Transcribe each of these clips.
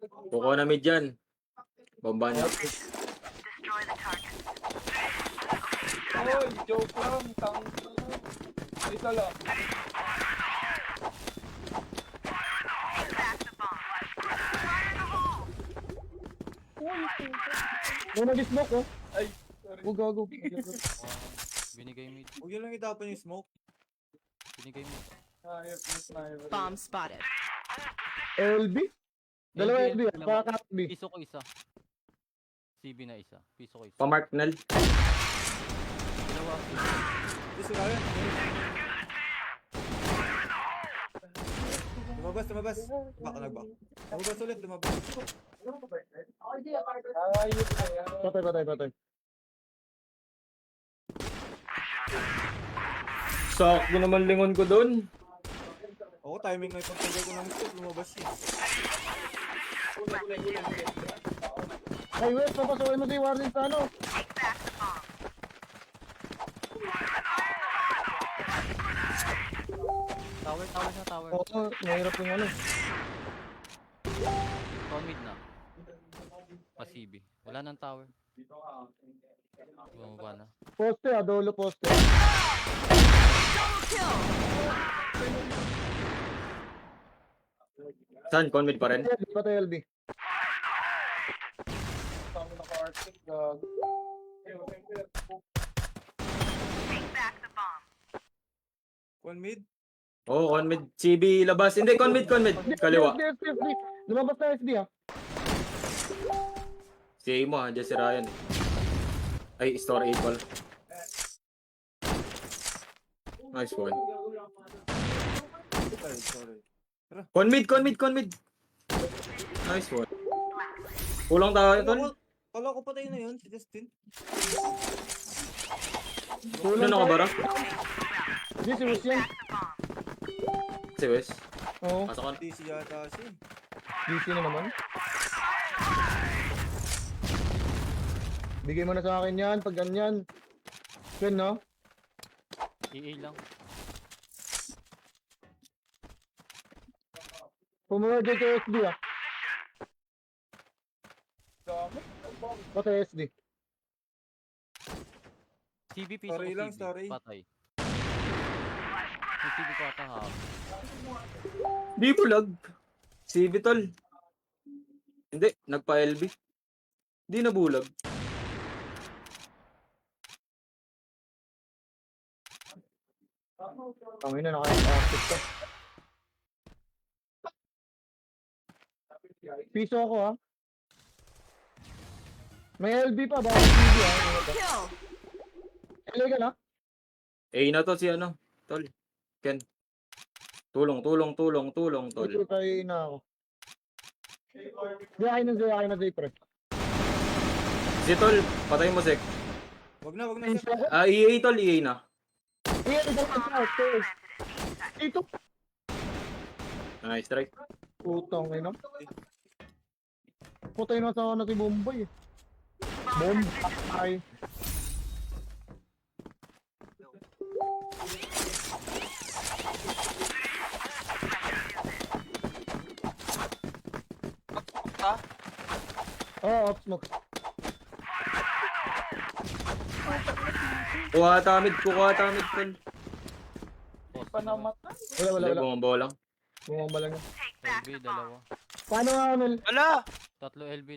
Kukuha na mid dyan. Bomba niya. Oy, joke lang. Ito lang. May nag-smoke oh. Ay, sorry. Oh, gago. Binigay mid. Huwag yun lang itapon yung smoke. Binigay mid. Ayop na sniper. Bomb spotted. LB? Dalawa LB, LB ah. alam mo. Baka LB. Piso ko isa. CB na isa. Piso ko isa. Pamark Nel. Dalawa. Gusto ka yun. Lumabas. Baka nagbak. Lumabas ulit, lumabas. Ayop na yan. Patay. Sakto naman lingon ko dun. Oo, timing na ipagtagay ko ng scope, lumabas siya. Ay, wait. Papasukin mo si Warden sa ano. Tower. Oo, mahirap yung ano. Call mid na. Pa CB. Wala nang tower. Bumaba na. Poste ah, dolo poste. Saan? Con mid pa rin? Patay LB. Tama naka-arctic. Gago. One mid. Oo, con mid. CB labas. Hindi, con mid. Kaliwa. SD. Lumabas na SD ah. Si mo ha, dyan si Ryan. Ay, store 8 ball. Nice one. Sorry. Con mid. Nice one. Kulang tayo, tol. Kala ko patay na yun, si Justin. Ano na ka bara? Hindi, si Wes yan. Si Wes. Oo, Pasok ka. DC yata siya. DC na naman. Bigay mo na sa akin yan, pag ganyan. Yan no? EA lang. Pumawag dito kay SD ah. Dami. Patay SD. CB piso Sorry ko lang, CB. sorry. Patay. May CB pata ha. Di bulag. CB tol. Hindi, nagpa-LB. Di na bulag. Ang ina, naka-artist ka. Piso ako ah. May LB pa, baka TV ah. Kill. LA ka na? Na to si ano, tol. Ken. Tulong, tol. Ito tayo na ako. Zayakay na Zay pre. Si tol, patay mo sek. Wag na, Piso sir. ako. EA tol, EA na. Ito ka. Ito. Nice strike. Putang ina. Putay na sa ano si Bombay eh. Bombay. Oo, off smoke. Kuha tamid, tol. Pa namatay. Wala. Hindi, bumaba lang. Bumamba lang yun. LB dalawa. Paano nga Amel? Wala! Tatlo LB.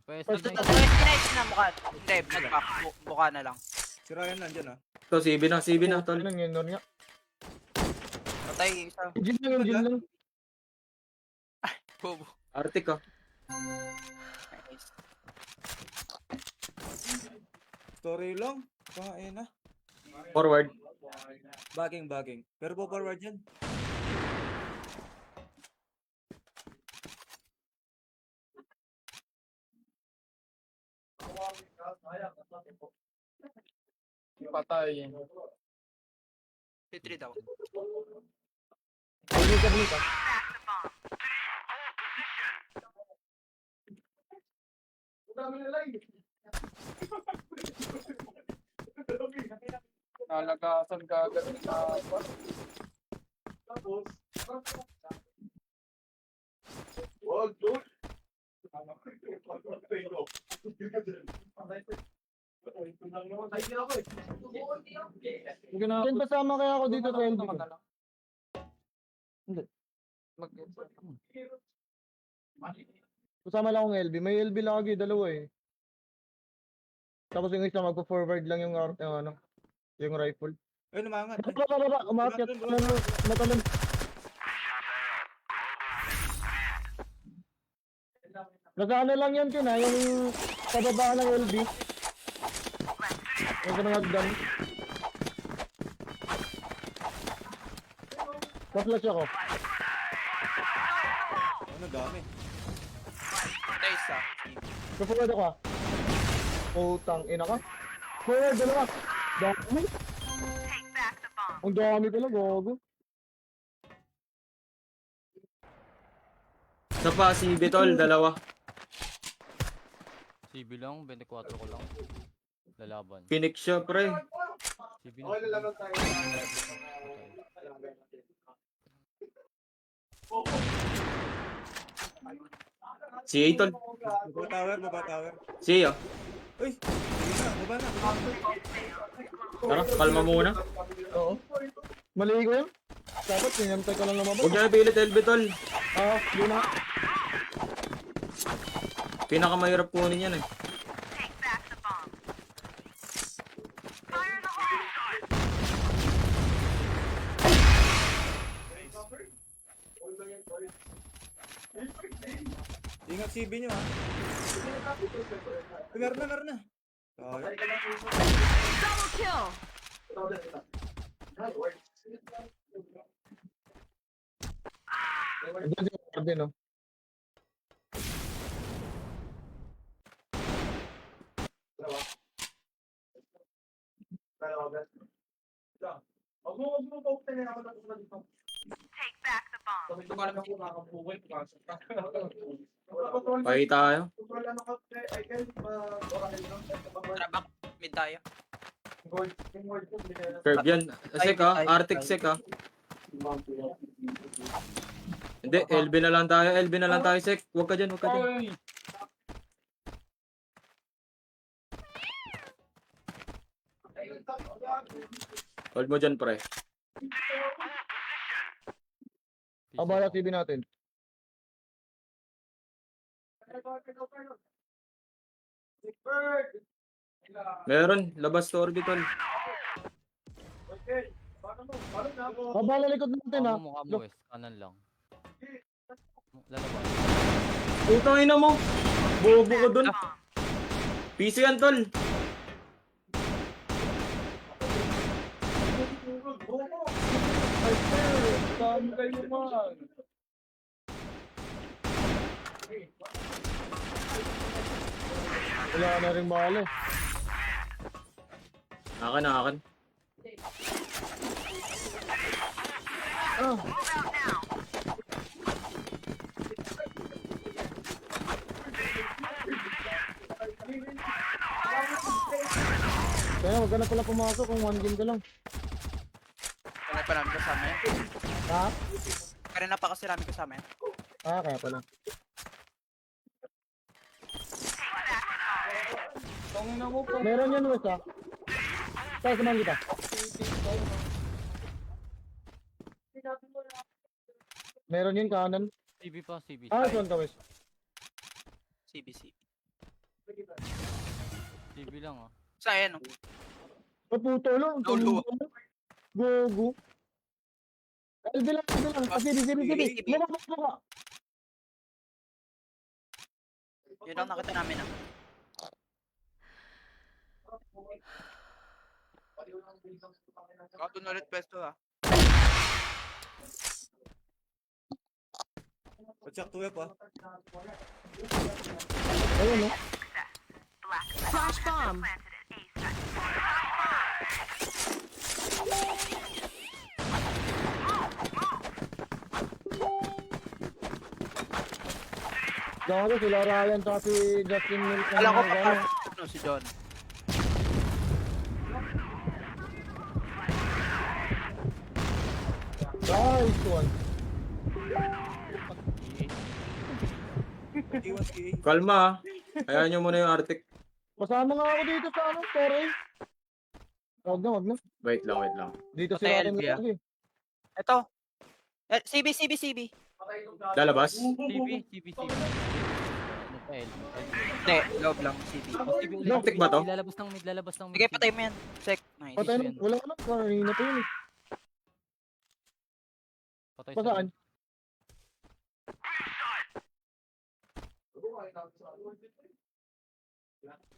Pa Basta SD na Ito, isa. nice na mukha. Hindi, nagback. Buka na lang. Si Ryan nandyan ah. To, CB na, tol. Ano yun, nga. Patay isa. Engine lang. Bobo. Arctic ah. Nice. Story lang. Kain na. Forward. Bagging. Pero po forward yan. Patay. P3 daw. Blink ka. Nalagasan ka agad na. Tapos. Wag, dude. Hindi na Ken, pasama kaya ako dito sa LB. Hindi. Pasama lang akong LB. May LB lagi, dalawa eh. Tapos yung isa magpo-forward lang yung ano, yung rifle. Ay, lumangat. Baba, umakyat. Matalon. Nasa lang yan, Ken, ha? Yung pababa ng LB. Yung kanangagdan. Pa-flash ako. Ano, dami. Patay isa. Kapagod ako, ha? Putang ina ka. Forward, dalawa. Dami. Ang dami pala, gago. Isa pa, si Bitol, dalawa. CB lang, 24 ko lang. Lalaban. Phoenix siya, pre. CB na. Patay. Si Atol. Baba tower. Si Iyo. Uy, sige na, baba na. Tara, kalma muna. Oo. Mali ko yun. Dapat, sinantay ko lang lumabas. Huwag niya pilit, El Bitol. Di na. Pinakamahirap kunin yan eh. Ingat CB nyo, ha. Meron na. Ay, Double kill. Diyan si Warden, no? Pahi tayo. Trabak. Mid tayo. Curve yan. Sek ha. Arctic sek ha. Hindi, LB na lang tayo. LB na lang tayo, Sek. Huwag ka dyan, huwag ka dyan. Oy! Hold mo dyan, pre. Abala TV natin. Meron, labas to orbital. Abala likod natin, ha? Mukha mo west, kanan lang. Lalaban. Putang ina mo. Bobo ko dun. PC yan, tol. Dami kayo naman. Wala na rin bala. Akin, akin. Ah. Kaya wag ka na pala pumasok kung 1 game ka lang. Kaya pa namin kasama yan. Ha? Kaya na pa kasi namin kasama yan. Ah, kaya pala. Tangina mo po. Meron yan, Wes, ha? Tayo, samahan kita. Meron yun kanan. CB pa, CB. Ah, saan ka, Wes? CBC. CB lang ah. Sa ayan, no? Paputo lang. Lolo. Gogo. LB lang. Kasi di. LB. Maka. Yun lang nakita namin, ah. Doon ulit pwesto, ah. Patsak to web, ha. Ayun, no? Flash bomb. Gago, sila Ryan sa si Justin Milk. Alam ko pa no, si John. Nice one. Iwan si Kalma ha. Hayaan nyo muna yung Arctic. Masama nga ako dito sa ano, sorry. Wag na. Wait lang. Dito si Hotel, akin Bia. lagi. Ito. CB. Lalabas? CB. Ano pa, LB. Hindi, loob lang, CB. Arctic ba to? Lalabas ng mid. Sige, patay mo yan. Sek. Nice. Patay na, wala ka na. Kanina pa yun eh. Patay Pa saan?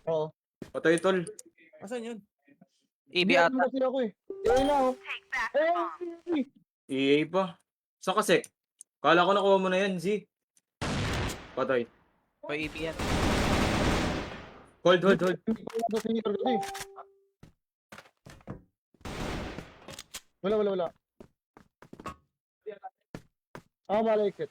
Oo. Patay tol. Asan yun? EB Hindi, ata. ano kasi ako eh. Ayun na oh. Ayun. EA pa. Sa kasi. Kala ko nakuha mo na yan, Z. Patay. O EB yan. Hold. Sa senior kasi. Wala. Malaikat.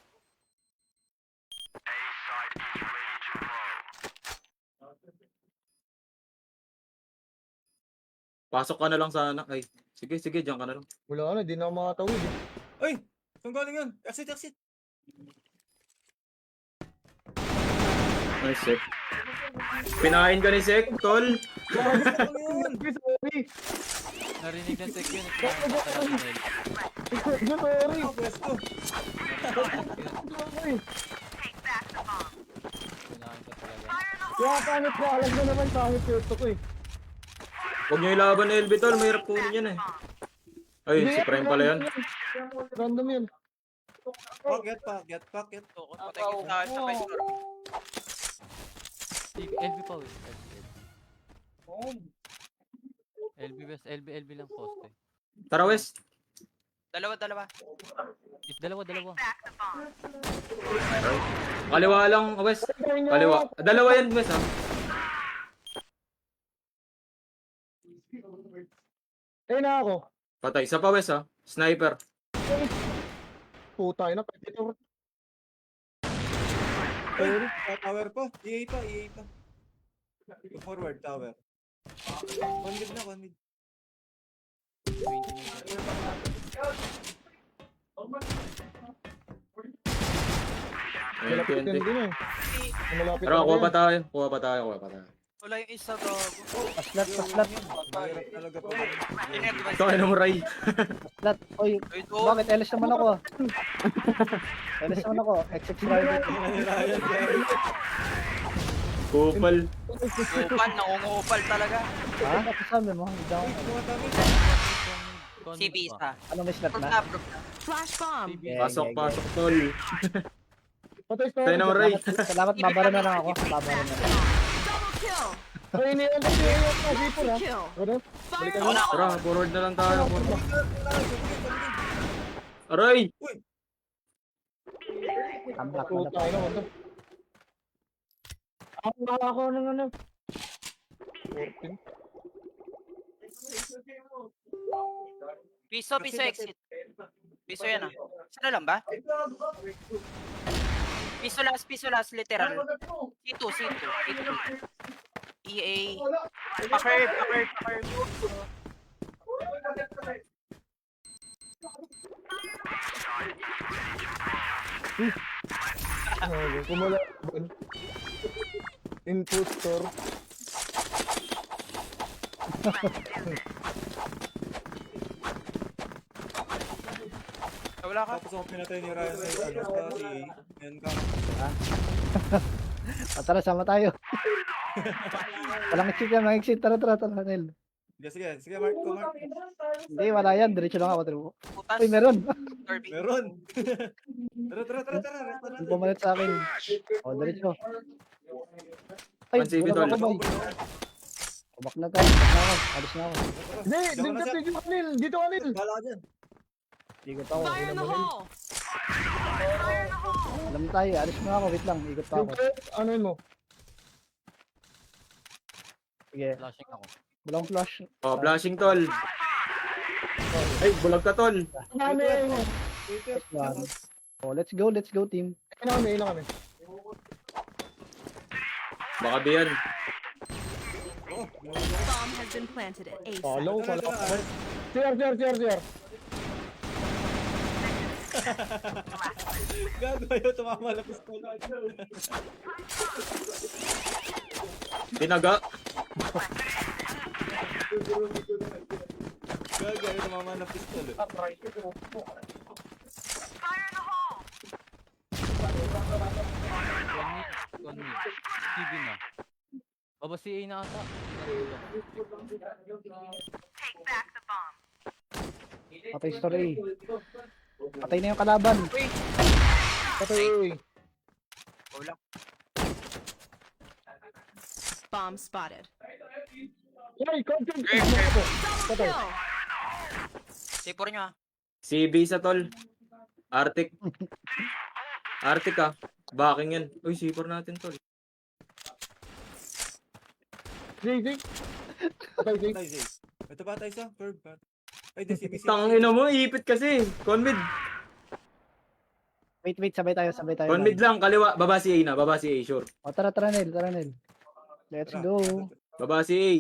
Pasok ka na lang sana. Ay, sige, diyan ka na lang. Wala na, di na ako makatawid eh. Ay! Saan galing yun? Exit! Nice, Sek. Pinain ka ni Sek, tol. Ano yun? Sorry. Narinig ng sec yun. Sorry. Ah, pwesto. Sorry. Pinahin ka talaga. Kaya pangit ko, alam mo naman pangit ko ito ko eh. Huwag niyo ilaban ni LB, tol. Mahirap kunin yan eh. Ayun, si Prime pala yan. Random yan. Packet. Patay ko sa akin sa may store. LB pa, wait. LB lang poste. Tara, West. Dalawa. Dalawa. Kaliwa lang, West. Kaliwa. Dalawa yan, West, ha? Ayun na ako. Patay. Isa pa, West, ha? Sniper. Puta na, pwede Ay, tower pa. EA pa. Go forward, tower. One mid. 20 minutes. Ayun, Malapit yan 20. din eh. Malapit Tara, na kuha yan. pa tayo. Wala yung isa gago. Paslat. Mahirap talaga pa. Ito kayo ng Ray. Paslat. Oy, Ay, ito. bakit LS naman ako? LS naman ako. XX rider. Kupal. Upal, nangungupal talaga. Ha? Kasabi mo, hindi ako. CB isa. Ano may slap Proof na? na. Flash bomb. Pasok, tol. Patay sa Tayo ng Ray. Salamat, babara na lang ako. Babara na lang. Double kill. Ay, iniyan kasi yung kasi na. Kill. Ano? Fire Balikan in mo. the Tara, forward na lang tayo. Aray! Tambak na lang. Tayo na. Ako ng ano. 14. Piso exit. Piso yan ah. Isa na lang ba? Piso last, literal. C2. EA. Pa-curve. Kumula. Impostor. Wala ka. Tapos ako pinatay ni Ryan sa EA. Yan ka. Tara, sama tayo. Walang exit yan, mag-exit. Tara, Nel. Sige, Mark. Hindi, wala yan. Diretso lang ako. Tara. Putas. Uy, meron. Kirby. Meron. Tara. Yung pumalit sa akin. O, diretso. Ay, 1CB wala tol. ako, boy. Kubak na tayo. Alis na ako. Hindi, dito ka, Nil. Bala ka dyan. Ikot ako. Fire in the hole. Alam na tayo, alis na ako. Wait lang, ikot pa ako. Ano yun mo? Sige, Flashing ako. walang flash. Oh, flashing, tol. Ay, bulag ka, tol. Oh, let's go team. Ina kami. Baka di yan. Bomb has been planted at A site. Follow. CR. Gago ayaw, tumama lang pistol. Tinaga. Gago ayaw, tumama ng pistol. One mid. TV na. Baba si A na ata. Patay story. Patay na yung kalaban. Patay. Wala. Bomb spotted. Ay, content. Double Patay. kill. Sipor nyo ah. CB sa tol. Arctic. Arctic ah. Backing yan. Uy, C4 natin tol. Zig. Patay, Zig. Patay, Zay. Ito pa tayo sa curb. Ay, di, CBC. Tangina mo, ipit kasi. Conmid. Wait, sabay tayo. Conmid lang, kaliwa. Baba si A na, baba si A, sure. O, tara, Nel. Let's Tara. go. Baba si A.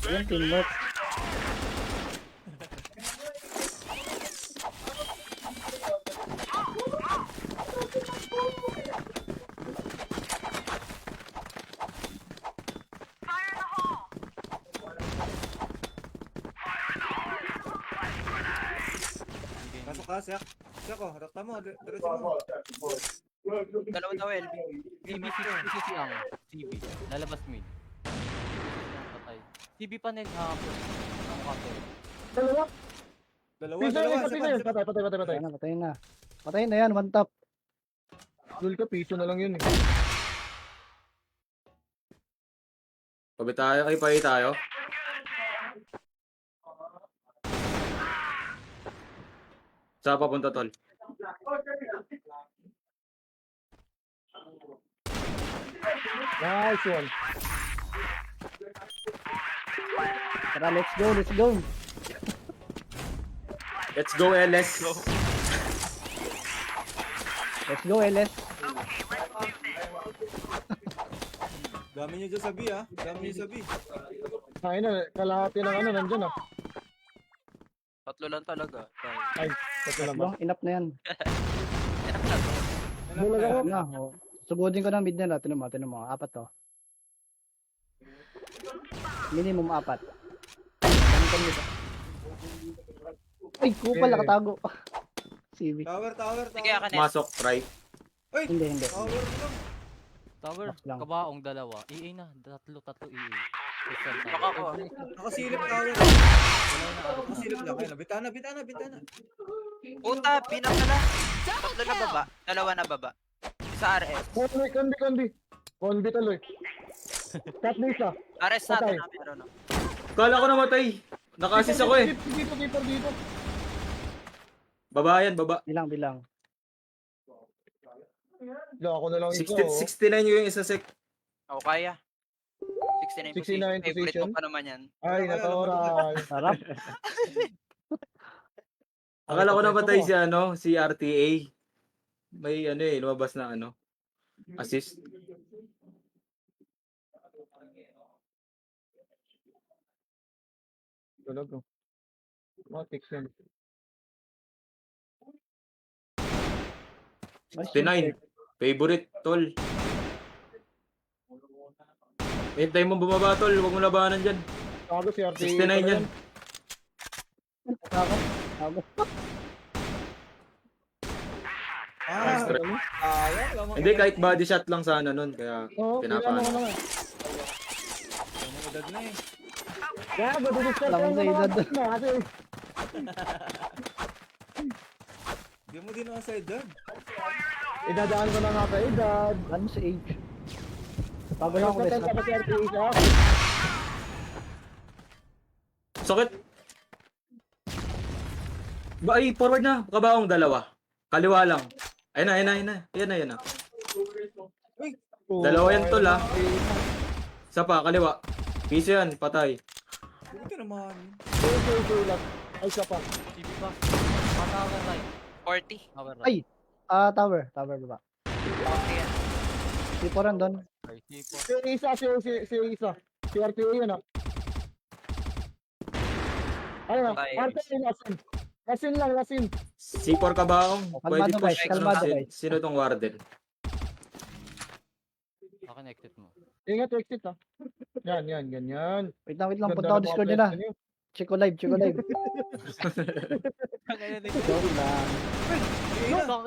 Ayan, teamwork. Pasok ka, Siak. Siak ko, rakta mo. Diretso mo. Dalawa daw LB. CB si Ang. CB. Lalabas mid. Patay. CB pa Nel hapon. Ang kapel. Dalawa. Dalawa. Patay. Patay. Patay na yan, one tap. Dul ka, piso na lang yun eh. Pabi tayo, ay pahi tayo. Saan papunta tol? Nice one. Tara, let's go. Let's go LS. Let's go, LS. Dami nyo dyan sa B, ah. Dami nyo sa B. Ay na, kalahati ng ano, nandyan ah. Tatlo lang talaga. Ay, ito lang ba? No, enough na yan. Bulag ako. Na, oh. Sugudin ko ng mid nila. Tinan mo. Apat to. Minimum 4. Ay, kupal, nakatago. CB. Tower. Sige, Akanes. Masok, try. Ay! Hindi. Tower lang. Tower. Box lang. Kabaong dalawa. EA na. Tatlo EA. Isang tower. Baka ko. Nakasilip tower. Nakasilip lang. Kaya na. Bintana. Puta, pinaka na. Tatlo na baba. Dalawa na baba. Sa RS. Conbi. Conbi taloy. Tatlo isa. RS natin Patay. na meron no. Kala ko namatay. Naka-assist ako eh. Dito. Baba yan, baba. Bilang. Ako na lang isa. 69 yung isa sec. Ako kaya. 69 position. 69 Favorite position. ko pa naman yan. Ay, natawaran. Sarap. Akala ko namatay si RTA. May lumabas na assist. Talaga. Matik yan. 69. Favorite, tol. Hintay mo bumaba, tol. Huwag mo labanan dyan. Tago si RT. 69 yan. Tago. Nice try. Ayan. Hindi, kahit body shot lang sana nun. Kaya Oo, pinapano. pinapano. Ang edad na eh. Gago, dudiscard Alam mo ko sa yung mga edad. na kasi. Di mo din ako sa edad. Idadaan ko na nga sa edad. Ano sa age? Bago lang ako Kapag best. kapag si RT isa. Sakit. Ba, ay, forward na. Kabaong dalawa. Kaliwa lang. Ayun na. Yan na. Dalawa yan, tol, ah. Isa pa, kaliwa. Piso yan, patay. Hindi ka naman. Ay, siya pa. CB pa. Tower right. 40. Tower Ay! right. Tower baba. 40 yan. Tipo rin doon. Okay, Si Isa. Si RTA yun ah. Ayun ah. Patay. RTA nasin. Lasin lang, lasin. C4 ka baong. Pwede Kalmado, guys, push. kalmado, guys. Sino tong warden? Akin exit mo. Ingat, exit ah. Yan, ganyan. Wait lang. Ganda Punta ako ng mga Discord nila. pwesto niyo. Check ko live. Joke lang.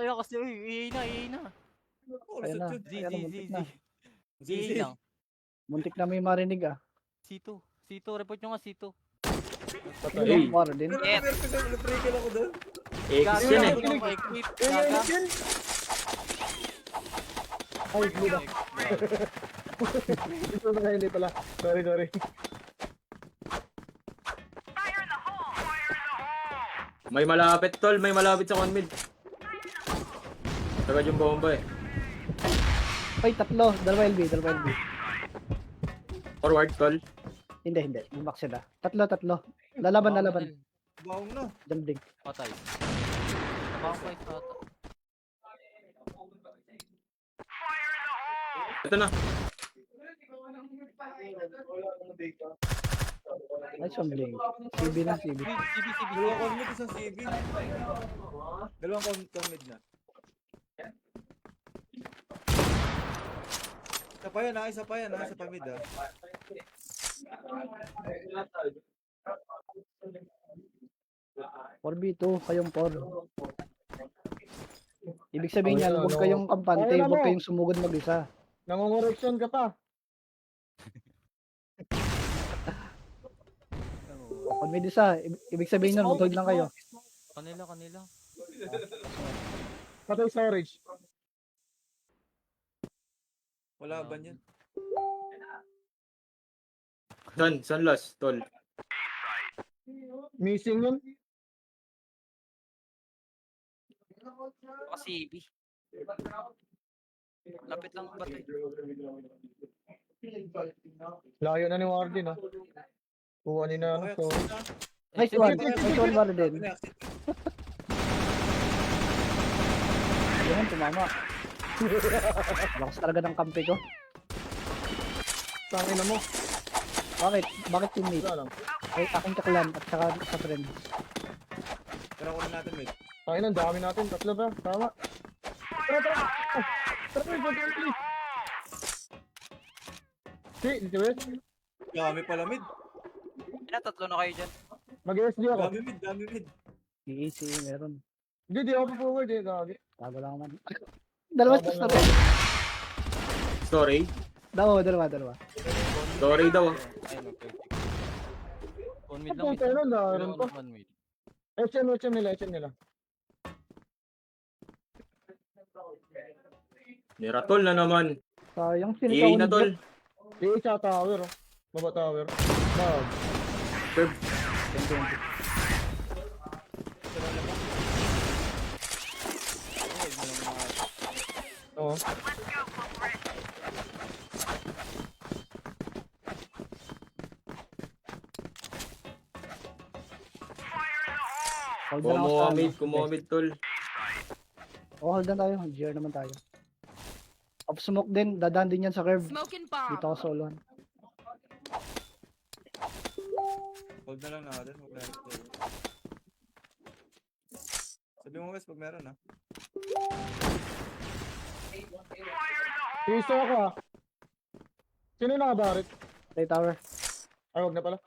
Kaya kasi, ihay na. Ayun na. Z, Ayun na, muntik na. Ihay lang. Muntik na may marinig ah. C2. Report nyo nga C2. Patay. Hey. War din. Yes. Naprigil ako doon. X yun eh. Equip. Eh, Gaga. yun. Ay, buda. Ito na hindi pala. Sorry. May malapit tol, may malapit sa conmid. Tagad yung bomba eh. Ay, tatlo. Dalawa LB. Forward tol. Hindi. Bumak sila. Tatlo. Lalaban. Baong na. Jumbling. Patay. Nabang ko ito ata. Ito na. Ay, jumbling. CB na, CB. Dalawang con-mid, isang CB. Dalawang con-mid na. Isa pa yan, isa pa mid ah. Four B2, kayong 4. Ibig sabihin niyan, huwag kayong kampante, Ayun na huwag mo. kayong sumugod mag-isa. Nangungoreksyon ka pa. Pag may isa, ibig sabihin niyan, butog lang kayo. Kanila. Patay storage. Wala ba yan? San last tol. Missing yun. Kasi B. Lapit lang ba ito? Layo na ni Warden ah. Kuha ni na ano. So, Nice one war din. Yan, tumama. Lakas talaga ng kampi ko. tangin na mo. Bakit teammate? Wala lang. Ay, aking kaklan at saka sa friend. Tara ko na natin mid. Tangin na, dami natin. Tatlo ba? Tama. Tara. Tara. Si Wes. Dami pala mid. Tatlo na kayo dyan. Mag-SD ako. Dami mid. Easy, meron. Hindi ako forward eh. Gagi. Tago lang naman. Dalawa sa story. Story. Dalawa. Story daw ah. Ayun, okay. One mid Ang lang. puta nun, naroon pa. One mid. HM nila. Nira tol na naman. Sayang, EA na tol. Di sa tower oh. Baba tower. Bag. Curve. Oo. Hold na lang ako sa ano. Kumuha mid tol. Hold na tayo. GR naman tayo. Off smoke din. Dadaan din yan sa curve. Smoking bomb. Dito ako soloan. Hold na lang natin. Huwag na natin. Sabi mo Wes, pag meron ah. Piso ako ah. Sino nakabarit? Play tower. Ay, wag na pala.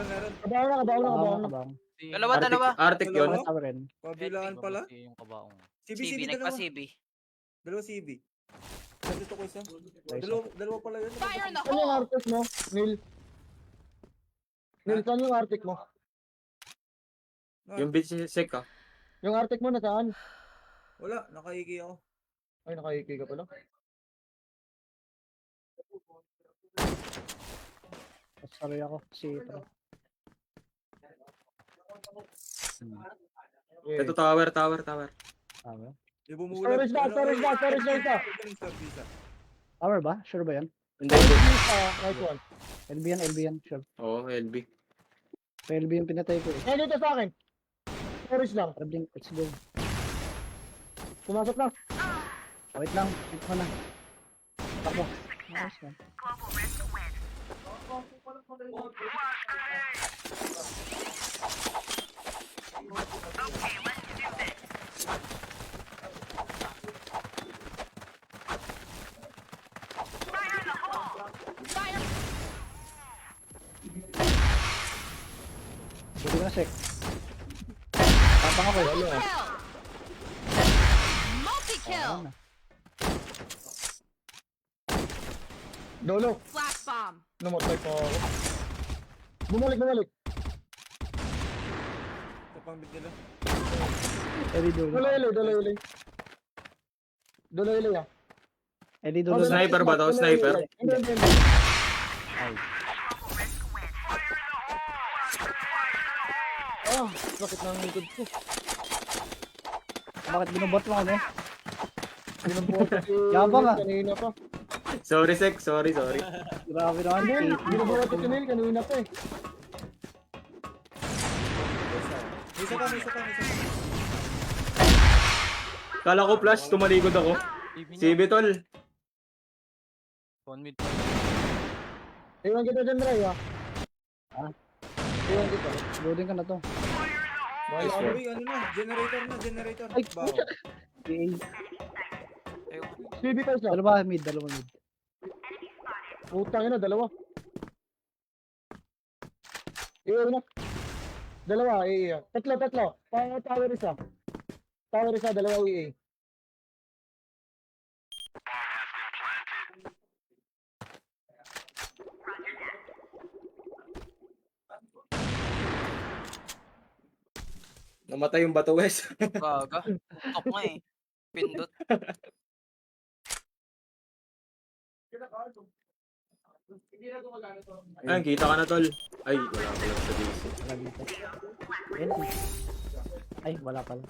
Meron. Kabaw na. Kabang. Dalawa. Arctic yun. Play tower rin. Pabilaan pala. Yung kabaong. CB, CB, dalawa. nagpa-CB. Dalawa CB. Nandito ko isa. Nice. Dalawa pala yun. Fire in the Saan yung hole. Arctic mo? Neil, saan yung Arctic mo? Yung bitch sec ah. Yung Arctic mo nasaan? Wala, nakaigi ako. Ay, nakaiki ka pala. Sorry ako. Si ito. Okay. Ito tower. Tama. Yung bumulag. Storage na. Tower ba? Sure ba yan? Hindi. Nice one. LB yan. Sure. Oo, LB. LB yung pinatay ko eh. Ay, dito sa akin. Storage lang. Traveling, let's go. Pumasok na. Wait lang. Wait mo na. Takbo. Nice one. Buti ka na, Sek. Tapang ako eh. Multi-kill. Ayan na. Dolo. Flash bomb. Namatay pa ako. Bumalik. Sa pang bit nila. Eddie dulo. Dolo. Dolo ah. Eddie dulo. Oh, Sniper ba to? Sniper? Hindi. Ay. Ah, sakit ng likod ko. Bakit binubot mo kami? Binubuhat si Yabang, ah. kanina pa. Sorry, Sek. Sorry. Grabe naman. Neil, Kate. binubuhat si Neil kanina pa eh. May isa pa. Kala ko flash, tumalikod ako. TV Si niya. Bitol. One mid. Iwan kita dyan, Ray, ah. Ah. Iwan kita. Loading ka na to. Bahala ka. Uy, ano na? Generator. Ay, Bawo. Eh, CB ka isa. dalawa mid. Putang ina, dalawa. Iwan na. Dalawa, iya. Tatlo. Tower isa, dalawa, iya. Namatay yung bato, Wes. Gaga. Tok nga eh. Pindot. Ayun, kita ka na, tol. Ay, wala pala sa DC. Wala dito. Ayan. Ay, wala pala.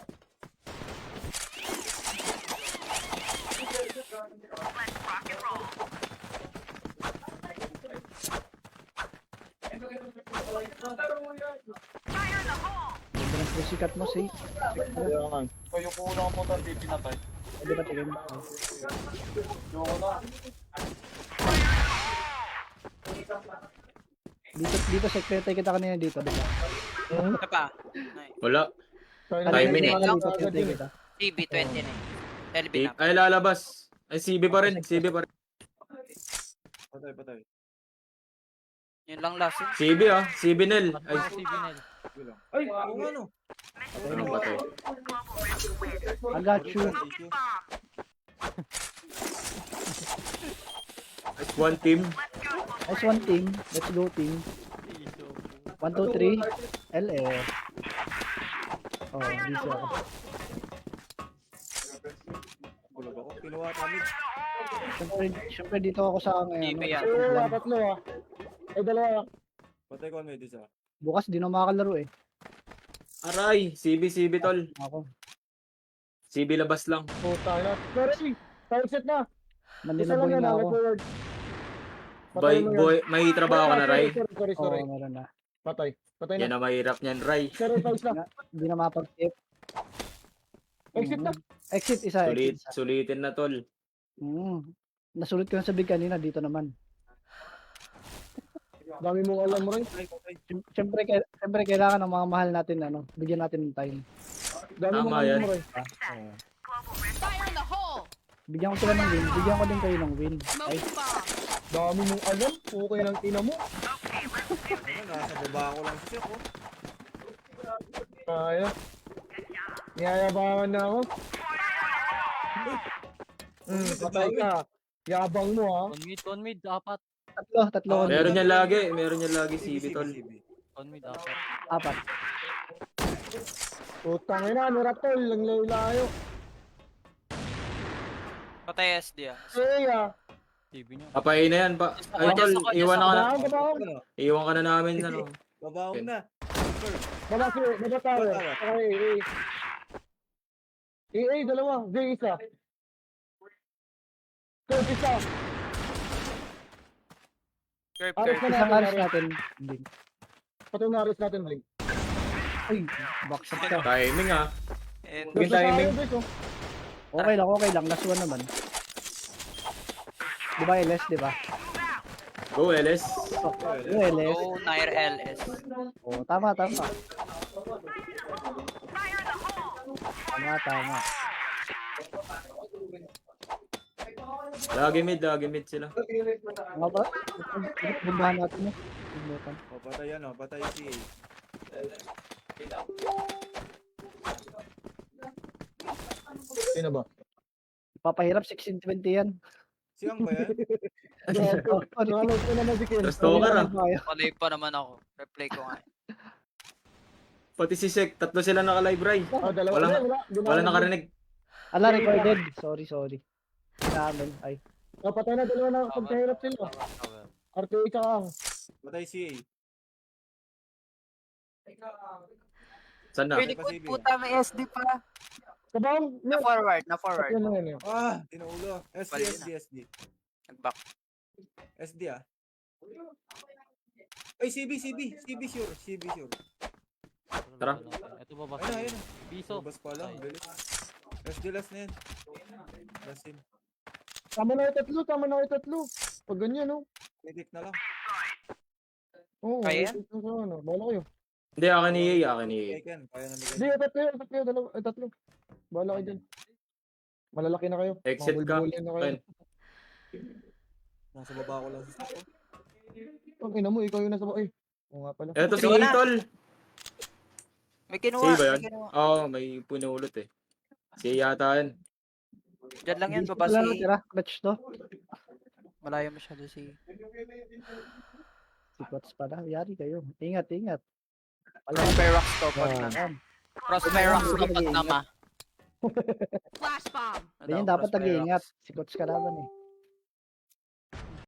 Ganda ng pusikat mo, si. Kaya nga. O yung unang mo tayo pinatay. Pwede ba tingin? Yung una. Dito, sekretary kita kanina dito, di ba? Ano pa? Ay. Wala. Kanina, Timing eh. kanina, Dito, sekretary kita. TV 20 na eh. LB na. Ay, lalabas. Ay, CB pa rin. Patay. Yun lang last eh. CB ah. CB Nel. Ay, TV Nel. Ay, Oo nga no. anong patay? I got you. Thank you. It's one team. Nice one, team. Let's go, team. 1, 2, 3. LL. Oh, busy ako. Bulog ako. Kinuha kami. Siyempre dito ako sa TV ngayon. yan. tatlo ah. Ay, dalawa. Patay ko ang medis ah. Bukas di na makakalaro eh. Aray, CB, tol. Ako. CB labas lang. Putang ina. Sorry, fire set na. Nandinaboy na ako. forward. Boy, may trabaho ka na, Ray. Sorry. Oo, meron na. Patay Yan na. na mahirap niyan, Ray. Sorry, fire na. Hindi na mapag-tip. Exit na. Exit isa. Exit isa. Sulitin na, tol. Nasulit ko yung sabi kanina dito naman. Dami mong alam mo rin. Siyempre kailangan ng mga mahal natin bigyan natin ng time. Dami mong Tama alam yan. mo rin. Fire in the hole. Bigyan ko sila ng win. Bigyan ko din kayo ng win. Ay, Smoke bomb. Dami mong alam. Okay lang tina mo. Ano, nasa baba ko lang siya ko. Kaya. Niyayabangan na ako. Patay ka. Yabang mo ha. One mid, apat. tatlo. Meron niyan lagi, CB, tol. One mid, apat. Apat. Putang ina, Miratol. Lang layo. Patay SD ah. Kaya. TV niya. Kapay na yan, pa. Ay, tol, iwan na ka na. Kabahong. Iwan ka na namin, ano. Babaong na. Baba tower. Okay, dalawa. V isa. Curve isa. Curve, Aris curve. na Isang alis natin. natin. Blink. Patay na aris natin, Blink. Ay, backshot ka. Timing, ah. And Good timing. Okay lang. Last one naman. Di ba LS, di ba? Go, LS. Yung LS. go Nair LS. Oh, tama. Tama. Lagi mid sila. Nga ba? Bumbahan natin eh. Bumbahan. O, patay yan, o. Patay si A. Sino ba? Papahirap 1620 yan. Siyang ba yan? Nakalag ko naman si Ken. Stalker ah. Panay pa naman ako. Replay ko nga. Pati si Sek, tatlo sila naka-live, Ray. Oh, dalawa. Walang- Wala nakarinig. Ala, recorded. Sorry. Namin. Ay. Oh, patay na, dalawa na pagkahirap sila. RTA tsaka ang. Patay si A. Saan na? Pwede ko, puta, may SD pa. Kabang, Na forward. Yan na yan. Ah, tinaulo. SD. Nag-back. SD ah. Ay, CB sure. Tara. Ito ba ba? Ayun na. Piso. Bas pa lang, bilis. SD last na yan. Last in. Tama na yung tatlo. Pag ganyan, no? Medic na lang. Oo, Kaya? Bala kayo. Hindi, akin ni Yay. Kaya na ni Hindi, tatlo, dalawa, tatlo. Bala kayo dyan. Malalaki na kayo. Exit ka. Mabulbulin na kayo. Ken. Nasa baba ko lang sa stop. Ang ina mo, ikaw yung nasa baba. Oo nga pala. Eto si Ikaw na. Tol. May kinuha. Save ba May yan? kinuha. Oo, may punulot eh. Si yata yan. Diyan lang yan, Hindi baba sila si... natira. Clutch to. Malayo masyado si... Si Pots pala. Yari kayo. Ingat. Prosperox to. Yan. Prosperox to pag tama. Flash bomb. Ganyan dapat nag-iingat. Si Coach kalaban eh.